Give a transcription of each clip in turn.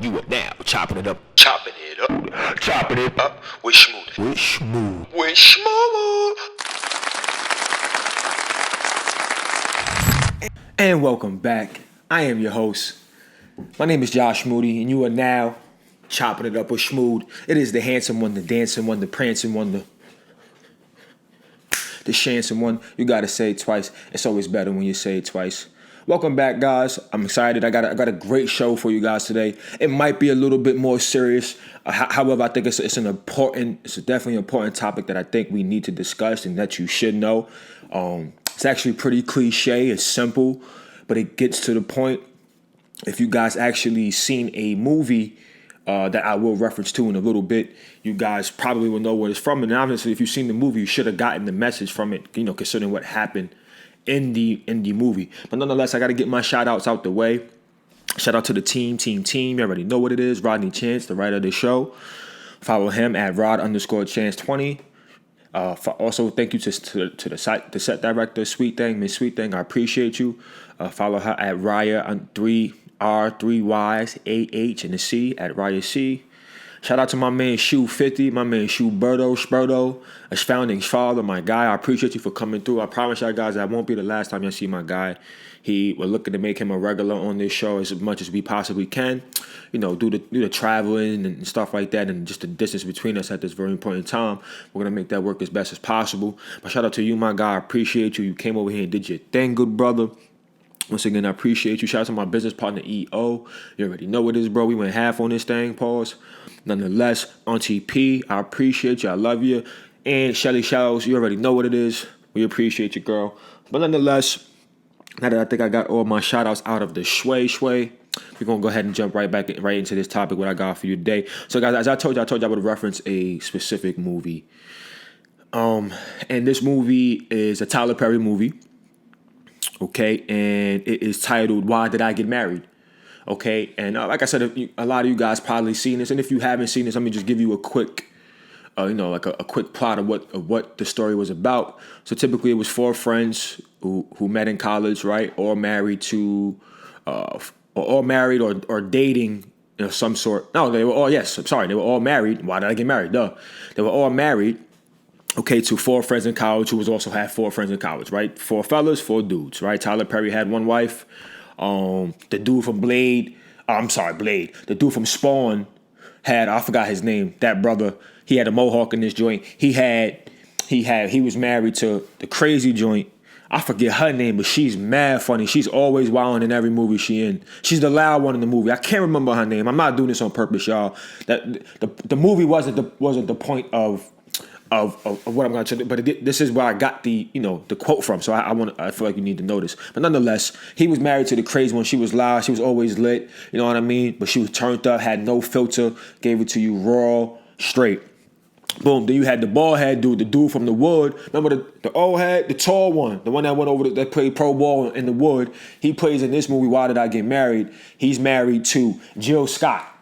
You are now chopping it up With SchMood. With SchMood. And welcome back. I am your host. My name is Josh Moody, and you are now chopping it up with SchMood. It is the handsome one, the dancing one, the prancing one, the shancing one. You gotta say it twice. It's always better when you say it twice. Welcome back, guys. I'm excited. I got a great show for you guys today. It might be a little bit more serious. However, I think it's definitely an important topic that I think we need to discuss and that you should know. It's actually pretty cliche. It's simple, but it gets to the point. If you guys actually seen a movie that I will reference to in a little bit, you guys probably will know what it's from. And obviously, if you've seen the movie, you should have gotten the message from it, considering what happened in the movie. But nonetheless, I got to get my shout outs out the way. Shout out to the team. You already know what it is. Rodney Chance, the writer of the show. Follow him at Rod_Chance20. Also, thank you to the set director, Sweet Thing, Miss Sweet Thing. I appreciate you. Follow her at Raya, 3R, 3Ys, AH, and the C at Raya C. Shout out to my man Shoe 50, my man Shoe Sperdo, a founding father, my guy. I appreciate you for coming through. I promise y'all guys that won't be the last time y'all see my guy. We're looking to make him a regular on this show as much as we possibly can. Do the traveling and stuff like that, and just the distance between us at this very important time. We're gonna make that work as best as possible. But shout out to you, my guy. I appreciate you. You came over here and did your thing, good brother. Once again, I appreciate you. Shout out to my business partner, EO. You already know what it is, bro. We went half on this thing, pause. Nonetheless, Auntie P, I appreciate you. I love you. And Shelly Shells, you already know what it is. We appreciate you, girl. But nonetheless, now that I think I got all my shout outs out of the shway, we're going to go ahead and jump right into this topic, what I got for you today. So, guys, as I told you I would reference a specific movie. And this movie is a Tyler Perry movie. Okay, and it is titled "Why Did I Get Married?" Okay, and like I said, a lot of you guys probably seen this, and if you haven't seen this, let me just give you a quick, a quick plot of what the story was about. So typically, it was four friends who met in college, right, or married to, or married or dating, some sort. No, they were all they were all married. Why did I get married? Duh, they were all married. Okay, to four friends in college who had four friends in college, right? Four fellas, four dudes, right? Tyler Perry had one wife. The dude from Blade. The dude from Spawn I forgot his name. That brother, he had a mohawk in this joint. He was married to the crazy joint. I forget her name, but she's mad funny. She's always wilding in every movie she in. She's the loud one in the movie. I can't remember her name. I'm not doing this on purpose, y'all. That the movie wasn't the point of what I'm going to do, but this is where I got the quote from. So I feel like you need to know this. But nonetheless, he was married to the crazy one. She was loud. She was always lit. You know what I mean? But she was turned up, had no filter, gave it to you raw, straight. Boom. Then you had the bald head dude, the dude from the Wood. Remember the old head, the tall one, the one that went over that played pro ball in the Wood. He plays in this movie, Why Did I Get Married? He's married to Jill Scott.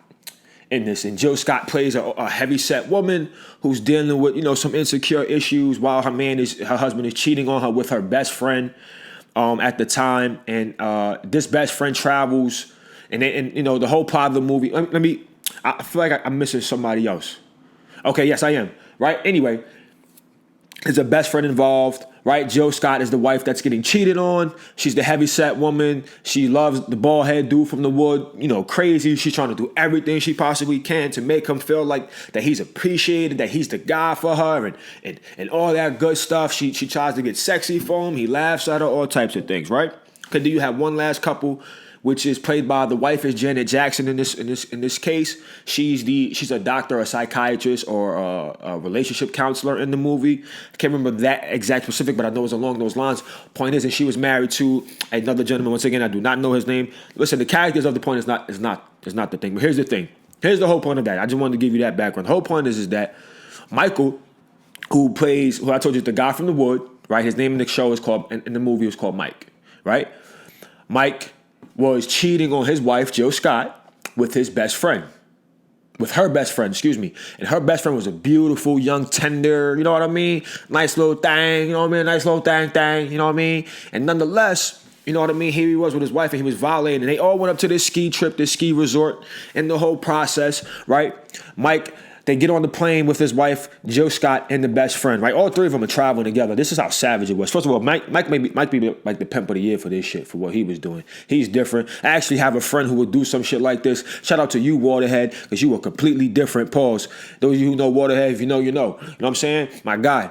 In this, and Jill Scott plays a heavy-set woman who's dealing with some insecure issues while her husband is cheating on her with her best friend at the time, and this best friend travels, and the whole plot of the movie. I feel like I'm missing somebody else. Okay, yes, I am. Right. Anyway, there's a best friend involved. Right, Jill Scott is the wife that's getting cheated on. She's the heavy-set woman. She loves the bald-head dude from the Wood, crazy. She's trying to do everything she possibly can to make him feel like that he's appreciated, that he's the guy for her, and all that good stuff. She tries to get sexy for him. He laughs at her, all types of things, right? Because then you have one last couple, which is played by the wife is Janet Jackson in this case. She's a doctor, a psychiatrist, or a relationship counselor in the movie. I can't remember that exact specific, but I know it's along those lines. Point is that she was married to another gentleman. Once again, I do not know his name. Listen, the characters of the point is not the thing. But here's the thing. Here's the whole point of that. I just wanted to give you that background. The whole point is that Michael, who I told you is the guy from the Wood, right? His name in the show is called, in the movie was called Mike, right? Mike was cheating on his wife, Jill Scott, with her best friend, And her best friend was a beautiful, young, tender, you know what I mean? Nice little thing, you know what I mean? Nice little thing, you know what I mean? And nonetheless, You know what I mean? Here he was with his wife, and he was violating. And they all went up to this ski trip, this ski resort, and the whole process, right? Mike, they get on the plane with his wife, Jill Scott, and the best friend, right? All three of them are traveling together. This is how savage it was. First of all, Mike be like the pimp of the year for this shit, for what he was doing. He's different. I actually have a friend who would do some shit like this. Shout out to you, Waterhead, because you were completely different. Pause. Those of you who know Waterhead, if you know, you know. You know what I'm saying? My guy.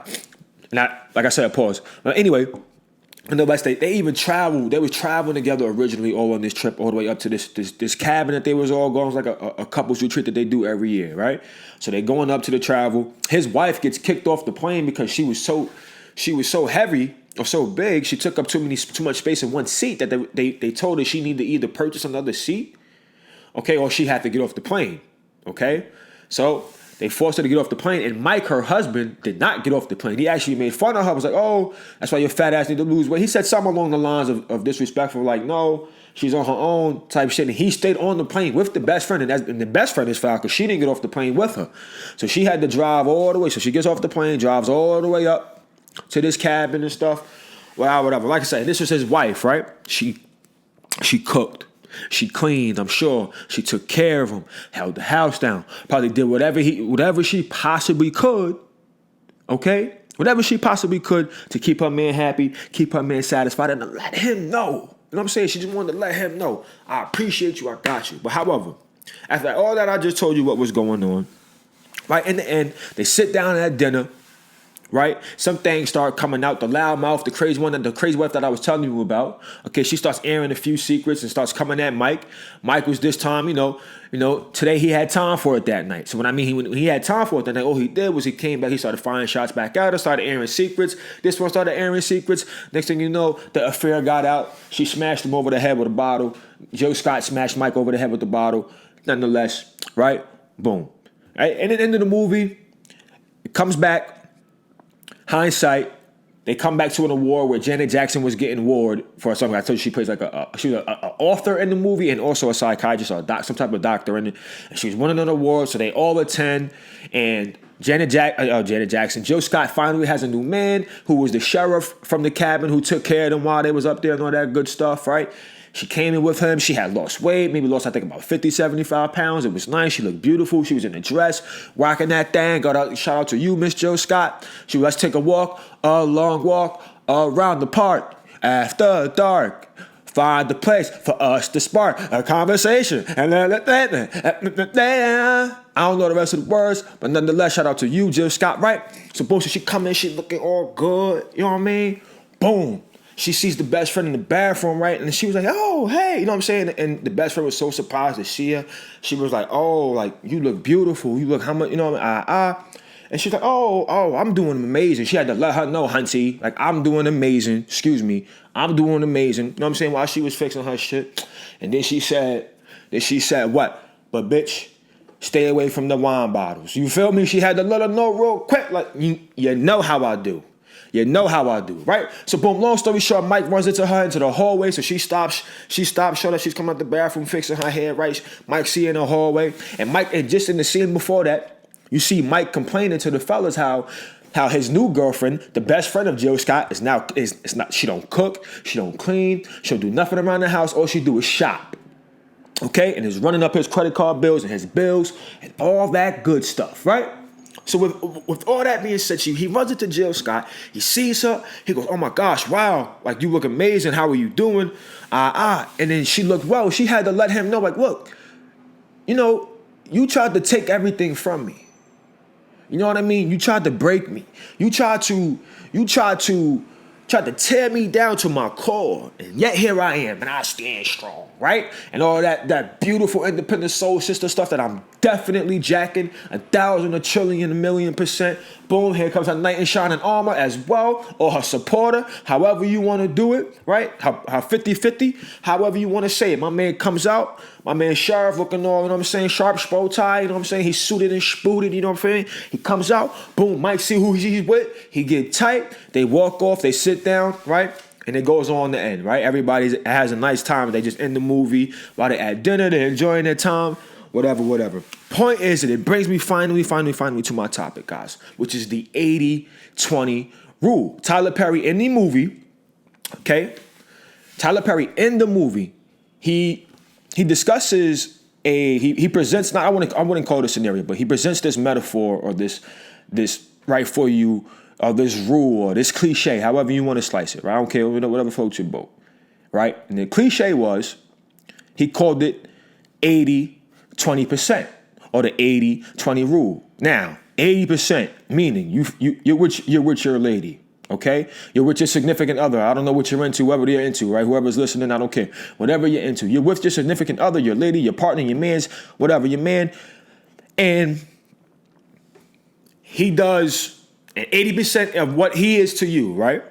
Not, like I said, pause. But anyway, and the West, they even traveled. They was traveling together originally, all on this trip, all the way up to this cabin that they was all going. It was like a couples retreat that they do every year, right? So they going up to the travel. His wife gets kicked off the plane because she was so heavy or so big. She took up too much space in one seat that they told her she needed to either purchase another seat, okay, or she had to get off the plane, okay. So they forced her to get off the plane, and Mike, her husband, did not get off the plane. He actually made fun of her. Was like, "Oh, that's why your fat ass need to lose weight." He said something along the lines of disrespectful, like, "No, she's on her own," type shit. And he stayed on the plane with the best friend, and the best friend is foul because she didn't get off the plane with her. So she had to drive all the way. So she gets off the plane, drives all the way up to this cabin and stuff. Well, whatever. Like I said, this was his wife, right? She cooked. She cleaned, I'm sure. She took care of him, held the house down, probably did whatever she possibly could, okay? Whatever she possibly could to keep her man happy, keep her man satisfied, and to let him know. You know what I'm saying? She just wanted to let him know, I appreciate you, I got you. But however, after all that, I just told you what was going on. Right, in the end, they sit down at dinner. Right? Some things start coming out. The loudmouth, the crazy wife that I was telling you about. Okay, she starts airing a few secrets and starts coming at Mike. Mike was this time, today he had time for it that night. So when he had time for it that night, all he did was he came back, he started firing shots back at her, started airing secrets. This one started airing secrets. Next thing you know, the affair got out. She smashed him over the head with a bottle. Joe Scott smashed Mike over the head with the bottle. Nonetheless, right? Boom. Right? And at the end of the movie, it comes back. Hindsight, they come back to an award where Janet Jackson was getting award for something. I told you she plays like she was an author in the movie and also a psychiatrist or some type of doctor in it. And she was winning an award, so they all attend. And Janet Jackson, Joe Scott finally has a new man who was the sheriff from the cabin who took care of them while they was up there and all that good stuff, right? She came in with him. She had lost weight, maybe lost, I think, about 50, 75 pounds. It was nice. She looked beautiful. She was in a dress, rocking that thing. Shout out to you, Miss Joe Scott. Let's take a long walk around the park after dark. Find a place for us to spark a conversation. And I don't know the rest of the words, but nonetheless, shout out to you, Jill Scott, right? So, boom, so she come in, she looking all good. You know what I mean? Boom. She sees the best friend in the bathroom, right? And she was like, "Oh, hey," you know what I'm saying? And the best friend was so surprised to see her. She was like, "Oh, like, you look beautiful. You look how much, you know what I mean? And she's like, oh, I'm doing amazing." She had to let her know, hunty, like, I'm doing amazing. I'm doing amazing. You know what I'm saying? While she was fixing her shit. And then she said, what? "But bitch, stay away from the wine bottles." You feel me? She had to let her know real quick, like, you know how I do. You know how I do, right? So boom, long story short, Mike runs into her into the hallway. So she stops, show that she's coming out the bathroom, fixing her hair, right? Mike see her in the hallway. And just in the scene before that, you see Mike complaining to the fellas how his new girlfriend, the best friend of Jill Scott, is not, she don't cook, she don't clean, she don't do nothing around the house. All she do is shop. Okay? And is running up his credit card bills and his bills and all that good stuff, right? So with all that being said, he runs into Jill Scott. He sees her. He goes, "Oh my gosh, wow. Like, you look amazing. How are you doing?" And then she looked well. She had to let him know, like, "Look, you tried to take everything from me. You know what I mean? You tried to break me. You tried to tear me down to my core. And yet here I am, and I stand strong," right? And all that beautiful independent soul sister stuff that I'm definitely jacking 1,000, 1 trillion, 1,000,000%. Boom, here comes her knight in shining armor as well, or her supporter, however you want to do it, right? Her 50-50, however you want to say it. My man comes out, my man Sheriff looking all, you know what I'm saying, sharp, spro tie, you know what I'm saying? He's suited and spooted, you know what I'm saying? He comes out, boom, Mike see who he's with, he get tight, they walk off, they sit down, right? And it goes on the end, right? Everybody has a nice time. They just end the movie while they're at dinner, they're enjoying their time, whatever. Point is that it brings me finally to my topic, guys, which is the 80-20 rule. Tyler Perry in the movie, okay, Tyler Perry in the movie, he discusses he presents, not, I wouldn't call it a scenario, but he presents this metaphor or this right for you, or this rule or this cliche, however you want to slice it, right? I don't care, whatever floats your boat, right? And the cliche was, he called it 80-20%, or the 80-20 rule. Now, 80% meaning you're with your lady. Okay? You're with your significant other. I don't know what you're into, whoever you're into, right? Whoever's listening, I don't care. Whatever you're into. You're with your significant other, your lady, your partner, your man's, whatever, your man. And he does 80% of what he is to you, right?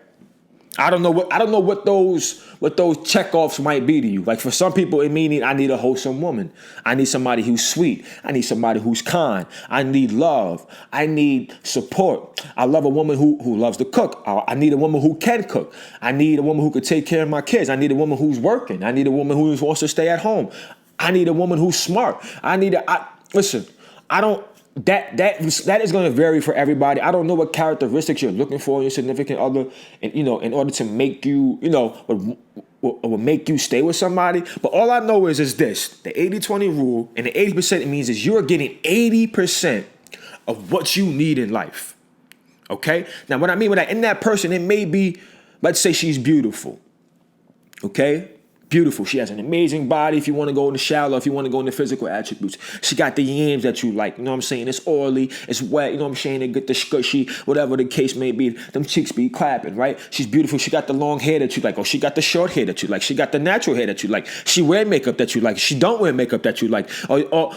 I don't know what those checkoffs might be to you. Like for some people, it means I need a wholesome woman. I need somebody who's sweet. I need somebody who's kind. I need love. I need support. I love a woman who loves to cook. I need a woman who can cook. I need a woman who could take care of my kids. I need a woman who's working. I need a woman who wants to stay at home. I need a woman who's smart. Listen, I don't. That is going to vary for everybody. I don't know what characteristics you're looking for in your significant other, and in order to make you, will make you stay with somebody. But all I know is this: the 80-20 rule, and the 80% it means is you're getting 80% of what you need in life. Okay. Now, what I mean by that, in that person, it may be, let's say she's beautiful. Okay. Beautiful. She has an amazing body. If you want to go in the shallow, if you want to go in the physical attributes, she got the yams that you like. You know what I'm saying? It's oily, it's wet. You know what I'm saying? They get the squishy, whatever the case may be. Them cheeks be clapping, right? She's beautiful. She got the long hair that you like. Or she got the short hair that you like. She got the natural hair that you like. She wear makeup that you like. She don't wear makeup that you like. Or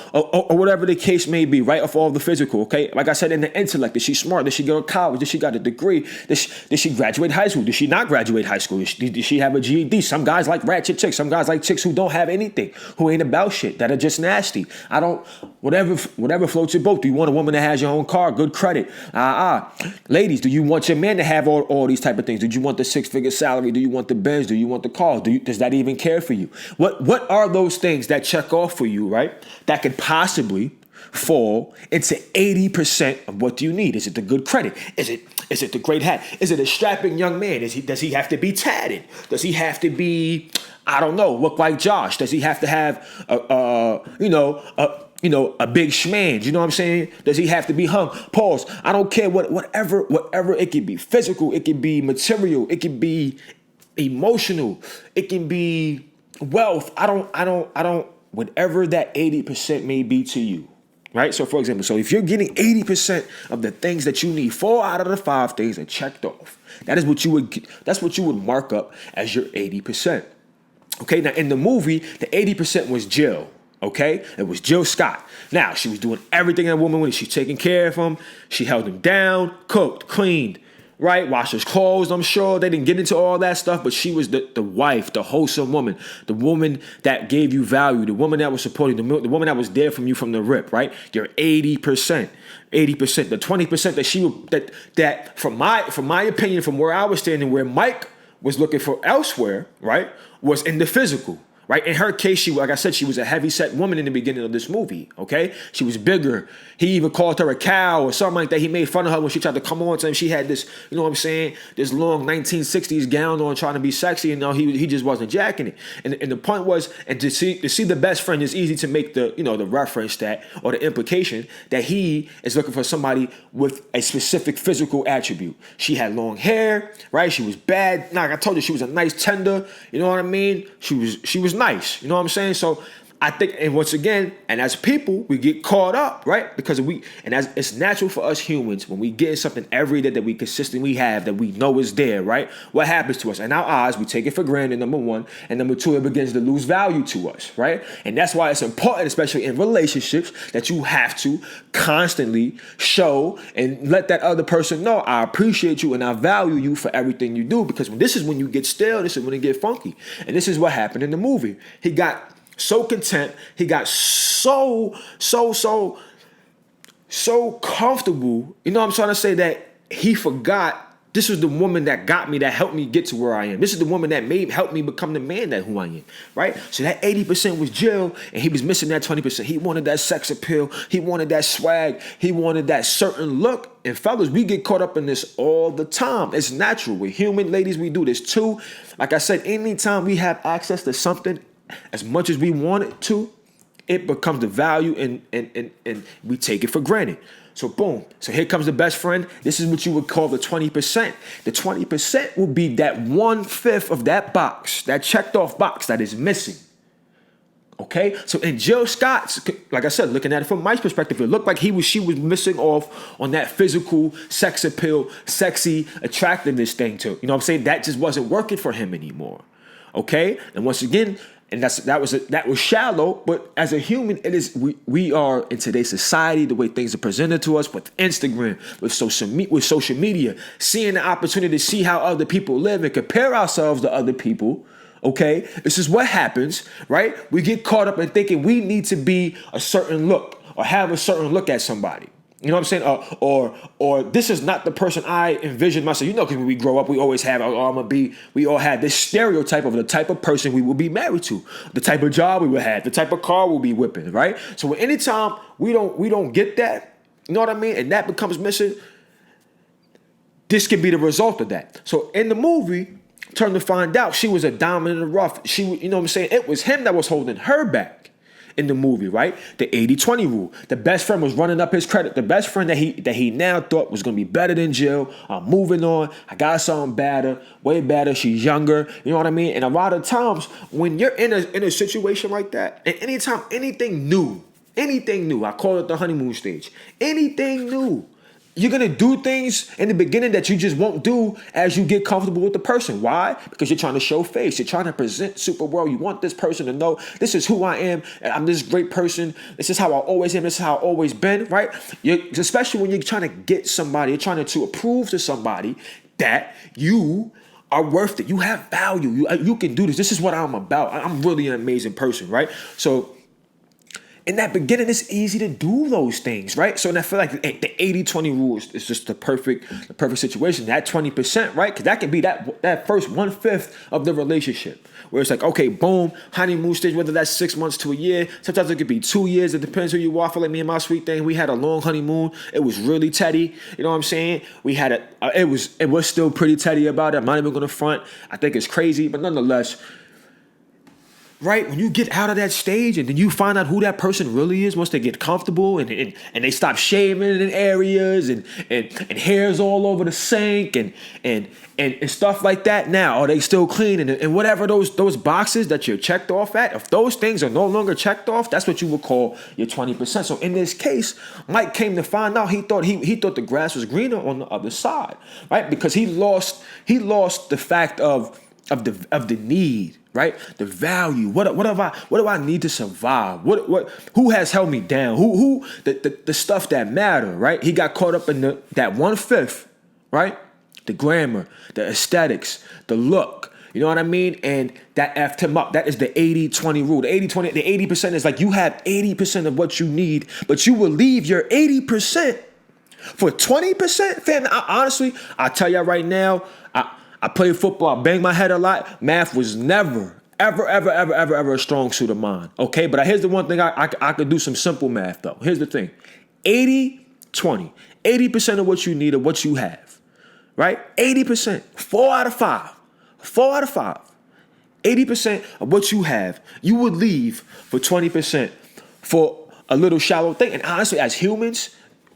whatever the case may be, right? Of all the physical, okay? Like I said, in the intellect, is she smart? Did she go to college? Did she got a degree? Did she graduate high school? Did she not graduate high school? Did she have a GED? Some guys like ratchet chicks. Some guys like chicks who don't have anything, who ain't about shit, that are just nasty. Whatever floats your boat. Do you want a woman that has your own car, good credit? Ladies, do you want your man to have all these type of things? Do you want the 6-figure salary? Do you want the Benz? Do you want the car? Does that even care for you? What are those things that check off for you, right? That could possibly fall into 80% of what do you need? Is it the good credit? Is it the great hat? Is it a strapping young man? Does he have to be tatted? Does he have to be, I don't know, look like Josh? Does he have to have a big schmand? You know what I'm saying? Does he have to be hung? Pause. I don't care whatever it could be. Physical, it could be material, it could be emotional, it can be wealth. I don't whatever that 80% may be to you. Right? So for example, if you're getting 80% of the things that you need, 4 out of the 5 things are checked off. That's what you would mark up as your 80%. Okay, now in the movie, the 80% was Jill. Okay, it was Jill Scott. Now she was doing everything a woman would. She's taking care of him. She held him down, cooked, cleaned, right? Washed his clothes. I'm sure they didn't get into all that stuff, but she was the wife, the wholesome woman, the woman that gave you value, the woman that was supporting, the woman that was there from you from the rip, right? You're 80%. 80%. The 20% that from my opinion, from where I was standing, where Mike was looking for elsewhere, right, was in the physical. Right? In her case, like I said, she was a heavy-set woman in the beginning of this movie, okay? She was bigger. He even called her a cow or something like that. He made fun of her when she tried to come on to him. She had this, you know what I'm saying, this long 1960s gown on trying to be sexy, and no, he just wasn't jacking it. And the point was, and to see the best friend, is easy to make the reference that, or the implication that he is looking for somebody with a specific physical attribute. She had long hair, right? She was bad. Like I told you, she was a nice tender, you know what I mean? She was nice, you know what I'm saying? So I think, and once again, and as people, we get caught up, right? Because it's natural for us humans when we get something every day that we consistently have, that we know is there, right? What happens to us? In our eyes, we take it for granted, number one, and number two, it begins to lose value to us, right? And that's why it's important, especially in relationships, that you have to constantly show and let that other person know, I appreciate you and I value you for everything you do, because this is when you get stale, this is when it get funky. And this is what happened in the movie. He got so content, he got so comfortable, you know what I'm trying to say, that he forgot This is the woman that got me, that helped me get to where I am. This is the woman that helped me become the man that who I am, right? So that 80% was Jill, and he was missing that 20%. He wanted that sex appeal. He wanted that swag. He wanted that certain look. And fellas, we get caught up in this all the time. It's natural. We're human, ladies. We do this too. Like I said, anytime we have access to something as much as we want it to, it becomes the value, and we take it for granted. So boom. So here comes the best friend. This is what you would call the 20%. The 20% will be that 1/5 of that box, that checked off box that is missing. Okay? So in Jill Scott's, like I said, looking at it from Mike's perspective, it looked like she was missing off on that physical, sex appeal, sexy attractiveness thing too. You know what I'm saying? That just wasn't working for him anymore. Okay? And once again, and that was shallow, but as a human, it is we are in today's society, the way things are presented to us with Instagram, with social media, seeing the opportunity to see how other people live and compare ourselves to other people. Okay, this is what happens, right? We get caught up in thinking we need to be a certain look or have a certain look at somebody. You know what I'm saying? Or this is not the person I envision myself. You know, because when we grow up, we always have, we all have this stereotype of the type of person we will be married to, the type of job we will have, the type of car we'll be whipping, right? So anytime we don't get that, you know what I mean? And that becomes missing, this can be the result of that. So in the movie, turn to find out, she was a diamond in the rough. You know what I'm saying? It was him that was holding her back in the movie, right? The 80-20 rule. The best friend was running up his credit. The best friend that he now thought was going to be better than Jill. I'm moving on. I got something better, way better. She's younger. You know what I mean? And a lot of times when you're in a situation like that, and anytime anything new, I call it the honeymoon stage. Anything new, you're going to do things in the beginning that you just won't do as you get comfortable with the person. Why? Because you're trying to show face. You're trying to present super well. You want this person to know this is who I am. I'm this great person. This is how I always am. This is how I've always been, right? Especially when you're trying to get somebody, you're trying to prove to somebody that you are worth it. You have value. You can do this. This is what I'm about. I'm really an amazing person, right? So in that beginning, it's easy to do those things, right? So and I feel like the 80-20 rule is just the perfect situation. That 20%, right? Because that can be that first 1/5 of the relationship. Where it's like, okay, boom, honeymoon stage, whether that's 6 months to a year. Sometimes it could be 2 years. It depends who you are. I feel like me and my sweet thing, we had a long honeymoon. It was really teddy. You know what I'm saying? We had it was still pretty teddy about it. I'm not even going to front. I think it's crazy, but nonetheless, right, when you get out of that stage and then you find out who that person really is once they get comfortable and they stop shaving in areas and hairs all over the sink and stuff like that. Now, are they still clean? And whatever those boxes that you're checked off at, if those things are no longer checked off, that's what you would call your 20%. So in this case, Mike came to find out he thought the grass was greener on the other side, right? Because he lost the fact of the need. Right, the value. What do I need to survive? Who has held me down? Who the stuff that matter? Right. He got caught up in that 1/5. Right, the glamour, the aesthetics, the look. You know what I mean? And that effed him up. That is the 80-20 rule. The 80-20, the 80% is like you have 80% of what you need, but you will leave your 80% for 20%. Fam, honestly, I tell y'all right now, I played football. I banged my head a lot. Math was never, ever a strong suit of mine. Okay, but here's the one thing I could do some simple math though. Here's the thing: 80-20. 80% of what you need or what you have, right? 80%. 4 out of 5. 4 out of 5. 80% of what you have, you would leave for 20% for a little shallow thing. And honestly, as humans,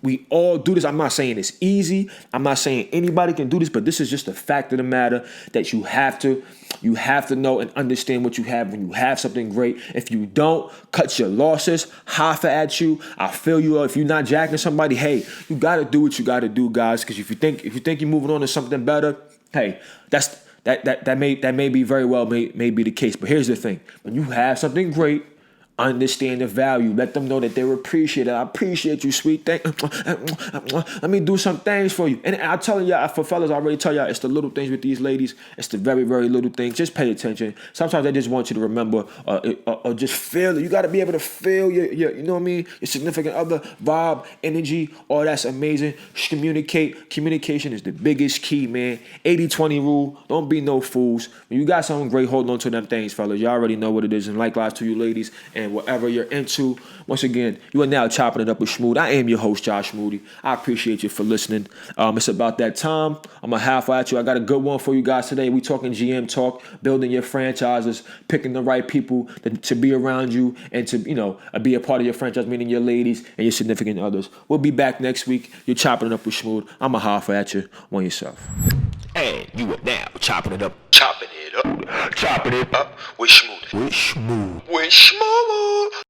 we all do this. I'm not saying it's easy. I'm not saying anybody can do this, but this is just a fact of the matter that you have to know and understand what you have when you have something great. If you don't, cut your losses, hoffer at you. I feel you. If you're not jacking somebody, hey, you got to do what you got to do, guys. Because if you think you're moving on to something better, hey, that may be very well may be the case. But here's the thing: when you have something great, Understand the value. Let them know that they're appreciated. I appreciate you, sweet thing. Let me do some things for you. And I tell y'all, for fellas, I already tell y'all, it's the little things with these ladies. It's the very, very little things. Just pay attention. Sometimes they just want you to remember or just feel it. You got to be able to feel your, you know what I mean? Your significant other, vibe, energy. Oh, that's amazing. Communicate. Communication is the biggest key, man. 80-20 rule. Don't be no fools. When you got something great, hold on to them things, fellas. Y'all already know what it is. And likewise to you, ladies. And whatever you're into. Once again, you are now chopping it up with SchMood. I am your host, Josh Moody. I appreciate you for listening. It's about that time. I'm a half at you. I got a good one for you guys today. We talking GM talk, building your franchises, picking the right people to be around you and to, be a part of your franchise, meaning your ladies and your significant others. We'll be back next week. You're chopping it up with SchMood. I'm a half at you on yourself. And you are now chopping it up. Chopping it up. Chopping it up with SchMood. With SchMood.